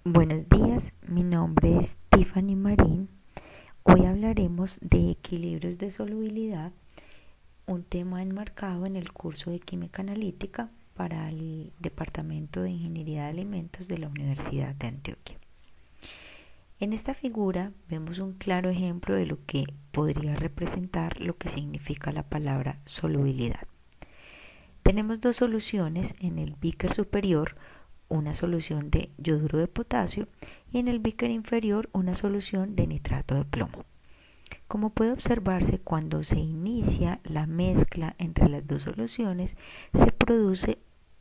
Buenos días, mi nombre es Tiffany Marín. Hoy hablaremos de equilibrios de solubilidad, un tema enmarcado en el curso de Química Analítica para el Departamento de Ingeniería de Alimentos de la Universidad de Antioquia. En esta figura vemos un claro ejemplo de lo que podría representar lo que significa la palabra solubilidad. Tenemos dos soluciones en el beaker superior, una solución de yoduro de potasio y en el beaker inferior una solución de nitrato de plomo. Como puede observarse, cuando se inicia la mezcla entre las dos soluciones, se produce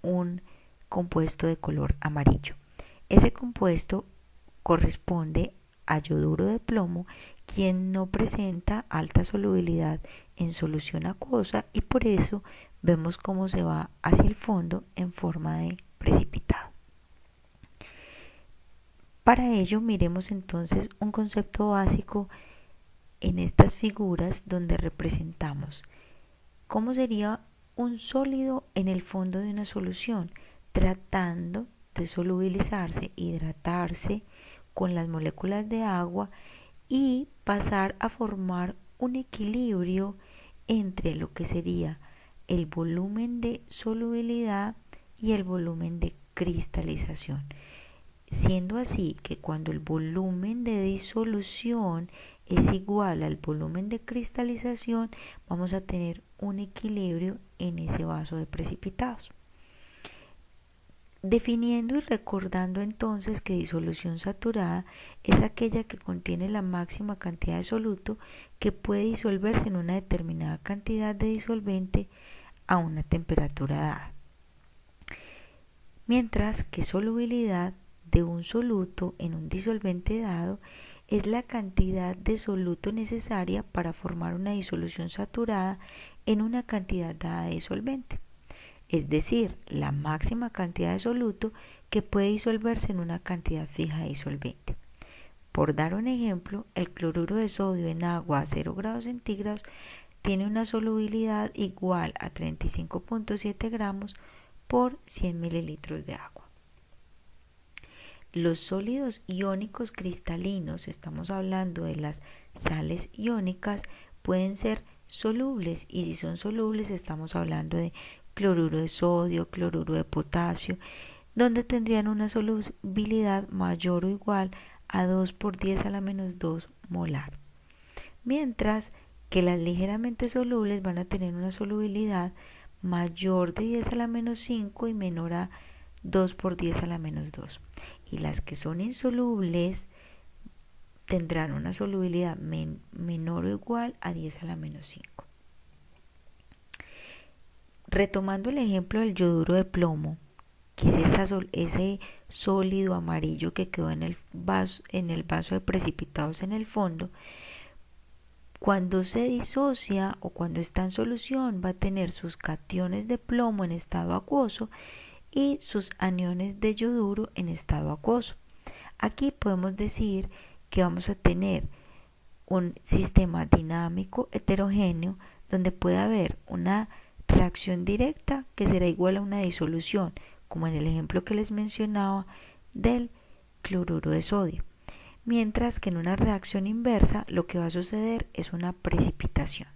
un compuesto de color amarillo. Ese compuesto corresponde a yoduro de plomo, quien no presenta alta solubilidad en solución acuosa y por eso vemos cómo se va hacia el fondo en forma de precipitado. Para ello, miremos entonces un concepto básico en estas figuras donde representamos cómo sería un sólido en el fondo de una solución, tratando de solubilizarse, hidratarse con las moléculas de agua y pasar a formar un equilibrio entre lo que sería el volumen de solubilidad y el volumen de cristalización, siendo así que cuando el volumen de disolución es igual al volumen de cristalización, vamos a tener un equilibrio en ese vaso de precipitados. Definiendo y recordando entonces que disolución saturada es aquella que contiene la máxima cantidad de soluto que puede disolverse en una determinada cantidad de disolvente a una temperatura dada. Mientras que solubilidad de un soluto en un disolvente dado es la cantidad de soluto necesaria para formar una disolución saturada en una cantidad dada de disolvente, es decir, la máxima cantidad de soluto que puede disolverse en una cantidad fija de disolvente. Por dar un ejemplo, el cloruro de sodio en agua a 0 grados centígrados tiene una solubilidad igual a 35.7 gramos por 100 mililitros de agua. Los sólidos iónicos cristalinos, estamos hablando de las sales iónicas, pueden ser solubles, y si son solubles estamos hablando de cloruro de sodio, cloruro de potasio, donde tendrían una solubilidad mayor o igual a 2 por 10 a la menos 2 molar. Mientras que las ligeramente solubles van a tener una solubilidad mayor de 10 a la menos 5 y menor a 2 por 10 a la menos 2. Y las que son insolubles tendrán una solubilidad menor o igual a 10 a la menos 5. Retomando el ejemplo del yoduro de plomo, que es ese sólido amarillo que quedó en el vaso de precipitados en el fondo, cuando se disocia o cuando está en solución va a tener sus cationes de plomo en estado acuoso y sus aniones de yoduro en estado acuoso. Aquí podemos decir que vamos a tener un sistema dinámico heterogéneo donde puede haber una reacción directa que será igual a una disolución, como en el ejemplo que les mencionaba del cloruro de sodio. Mientras que en una reacción inversa lo que va a suceder es una precipitación.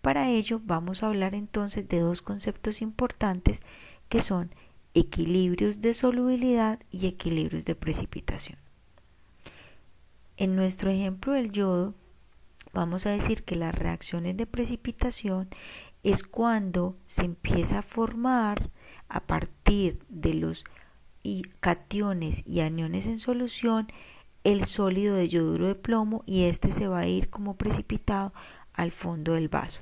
Para ello vamos a hablar entonces de dos conceptos importantes que son equilibrios de solubilidad y equilibrios de precipitación. En nuestro ejemplo del yodo, vamos a decir que las reacciones de precipitación es cuando se empieza a formar a partir de los cationes y aniones en solución el sólido de yoduro de plomo, y este se va a ir como precipitado al fondo del vaso.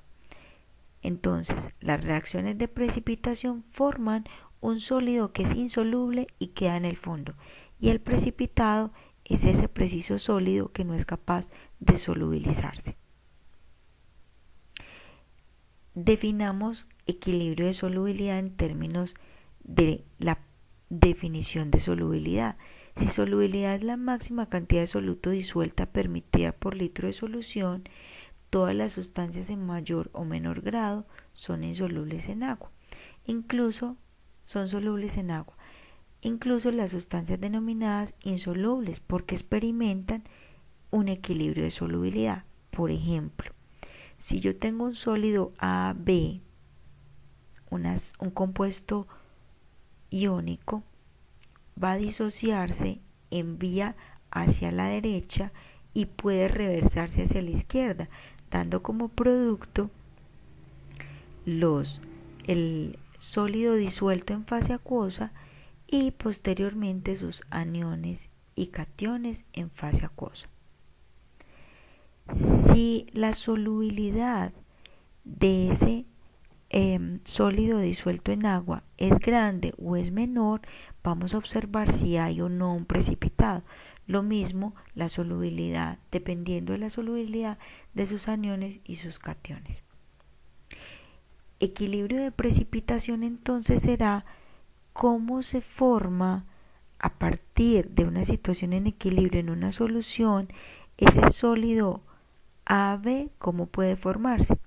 Entonces, las reacciones de precipitación forman un sólido que es insoluble y queda en el fondo, y el precipitado es ese preciso sólido que no es capaz de solubilizarse. Definamos equilibrio de solubilidad en términos de la definición de solubilidad. Si solubilidad es la máxima cantidad de soluto disuelta permitida por litro de solución, todas las sustancias en mayor o menor grado son insolubles en agua. Incluso son solubles en agua. incluso las sustancias denominadas insolubles, porque experimentan un equilibrio de solubilidad. Por ejemplo, si yo tengo un sólido AB, un compuesto iónico, va a disociarse en vía hacia la derecha y puede reversarse hacia la izquierda, dando como producto el sólido disuelto en fase acuosa y posteriormente sus aniones y cationes en fase acuosa. Si la solubilidad de ese sólido disuelto en agua es grande o es menor, vamos a observar si hay o no un precipitado. Lo mismo la solubilidad, dependiendo de la solubilidad de sus aniones y sus cationes. Equilibrio de precipitación entonces será cómo se forma a partir de una situación en equilibrio en una solución ese sólido AB, cómo puede formarse.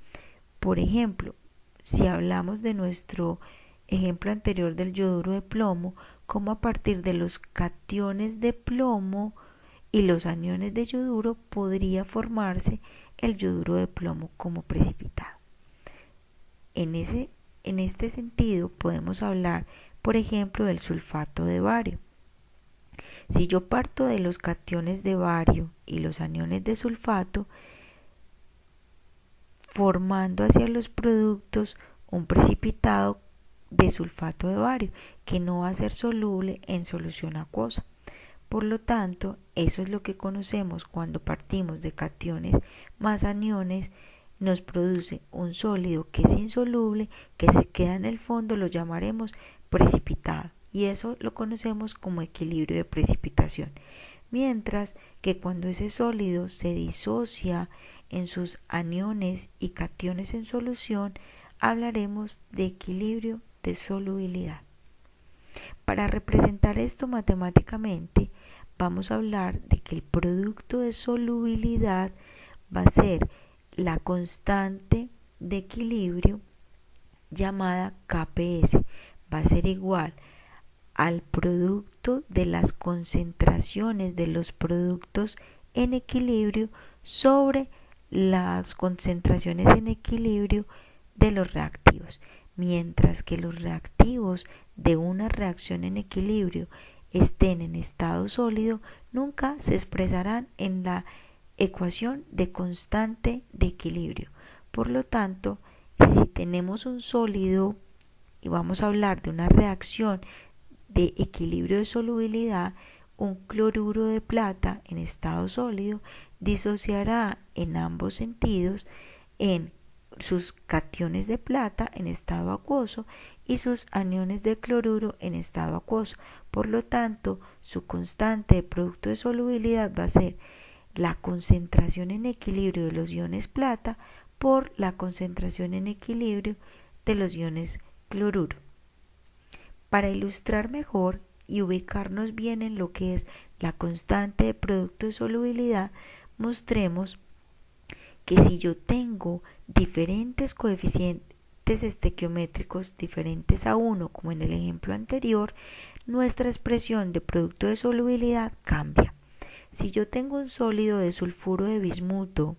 Por ejemplo, si hablamos de nuestro ejemplo anterior del yoduro de plomo, cómo a partir de los cationes de plomo y los aniones de yoduro podría formarse el yoduro de plomo como precipitado. En este sentido podemos hablar, por ejemplo, del sulfato de bario. Si yo parto de los cationes de bario y los aniones de sulfato, formando hacia los productos un precipitado de sulfato de bario que no va a ser soluble en solución acuosa. Por lo tanto, eso es lo que conocemos cuando partimos de cationes más aniones, nos produce un sólido que es insoluble, que se queda en el fondo, lo llamaremos precipitado, y eso lo conocemos como equilibrio de precipitación. Mientras que cuando ese sólido se disocia en sus aniones y cationes en solución, hablaremos de equilibrio de solubilidad. Para representar esto matemáticamente, vamos a hablar de que el producto de solubilidad va a ser la constante de equilibrio llamada KPS, va a ser igual al producto de las concentraciones de los productos en equilibrio sobre las concentraciones en equilibrio de los reactivos, mientras que los reactivos de una reacción en equilibrio estén en estado sólido, nunca se expresarán en la ecuación de constante de equilibrio. Por lo tanto, si tenemos un sólido y vamos a hablar de una reacción de equilibrio de solubilidad, un cloruro de plata en estado sólido disociará en ambos sentidos en sus cationes de plata en estado acuoso y sus aniones de cloruro en estado acuoso. Por lo tanto, su constante de producto de solubilidad va a ser la concentración en equilibrio de los iones plata por la concentración en equilibrio de los iones cloruro. Para ilustrar mejor y ubicarnos bien en lo que es la constante de producto de solubilidad, mostremos que si yo tengo diferentes coeficientes estequiométricos diferentes a 1, como en el ejemplo anterior, nuestra expresión de producto de solubilidad cambia. Si yo tengo un sólido de sulfuro de bismuto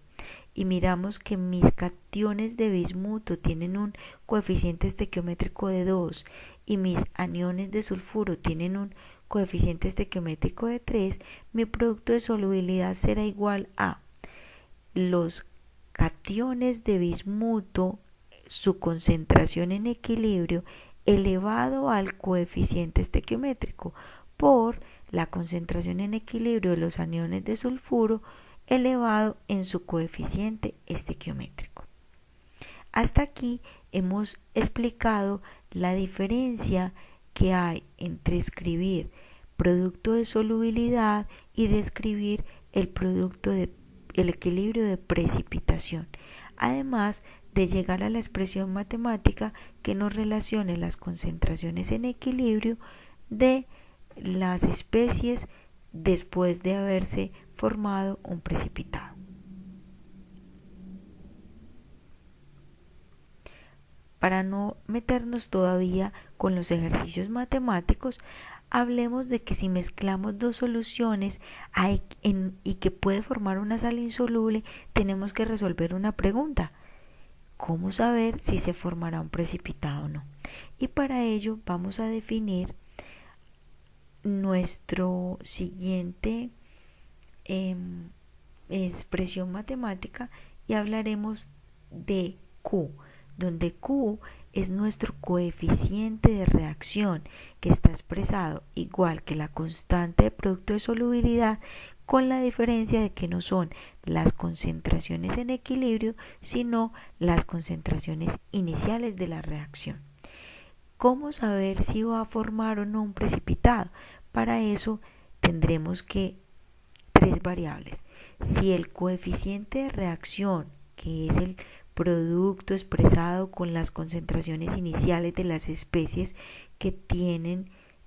y miramos que mis cationes de bismuto tienen un coeficiente estequiométrico de 2 y mis aniones de sulfuro tienen un coeficiente estequiométrico de 3, mi producto de solubilidad será igual a los cationes de bismuto, su concentración en equilibrio elevado al coeficiente estequiométrico por la concentración en equilibrio de los aniones de sulfuro elevado en su coeficiente estequiométrico. Hasta aquí hemos explicado la diferencia que hay entre escribir producto de solubilidad y describir el equilibrio de precipitación, además de llegar a la expresión matemática que nos relacione las concentraciones en equilibrio de las especies después de haberse formado un precipitado. Para no meternos todavía con los ejercicios matemáticos, Hablemos de que si mezclamos dos soluciones y que puede formar una sal insoluble, tenemos que resolver una pregunta. ¿Cómo saber si se formará un precipitado o no? Y para ello vamos a definir nuestro siguiente expresión matemática y hablaremos de Q, donde Q es nuestro coeficiente de reacción, que está expresado igual que la constante de producto de solubilidad, con la diferencia de que no son las concentraciones en equilibrio, sino las concentraciones iniciales de la reacción. ¿Cómo saber si va a formar o no un precipitado? Para eso tendremos que tres variables. Si el coeficiente de reacción, que es el producto expresado con las concentraciones iniciales de las especies que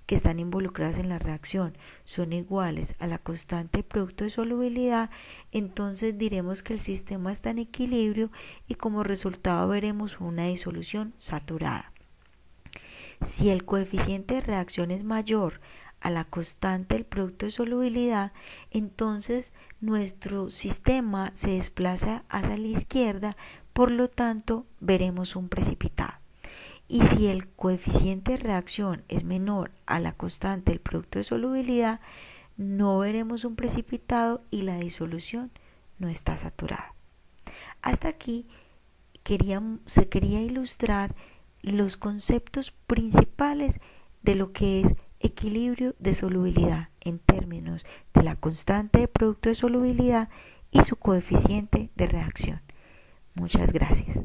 están involucradas en la reacción, son iguales a la constante de producto de solubilidad, entonces diremos que el sistema está en equilibrio y como resultado veremos una disolución saturada. Si el coeficiente de reacción es mayor a la constante del producto de solubilidad, entonces nuestro sistema se desplaza hacia la izquierda, por lo tanto veremos un precipitado. Y si el coeficiente de reacción es menor a la constante del producto de solubilidad, no veremos un precipitado y la disolución no está saturada. Hasta aquí se quería ilustrar los conceptos principales de lo que es equilibrio de solubilidad en términos de la constante de producto de solubilidad y su coeficiente de reacción. Muchas gracias.